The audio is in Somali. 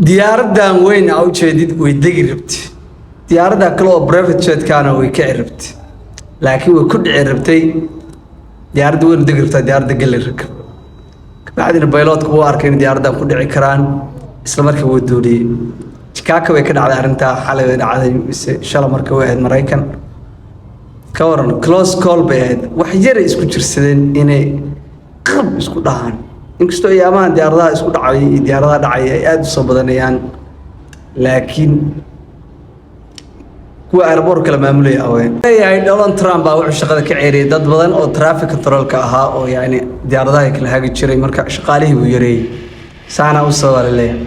diyaaraddan weyn aa u jeedid way degi rabtay diyaaradda kale oo private jet kaana way ka ciribtay laakiin way ku dhici rabtay diyaaradda weyn degi rabtay diyaaradda gali rakab bacdina pilotka uu arkay in diyaaraddan ku dhici karaan isla markii uu dooniyay Chicago way ka dhacday arinta xalay way dhacday mise shalay markii uu ahayd Mareykan ka waran close call bay ahayd wax yar isku jirsadeen inay qab isku dhahan inkastoo ayaamahan diyaaradaha isku dhacay diyaaradaha dhacay ay aad u soo badanayaan laakiin kuwa airport kala maamulaya ay Donald Trump baa wuxuu shaqada ka ceeriyay dad badan oo traffic control-ka ahaa oo yaani diyaaradaha kala hagi jiray marka shaqaalihii uu yareeyay saana u soo walaaleeyay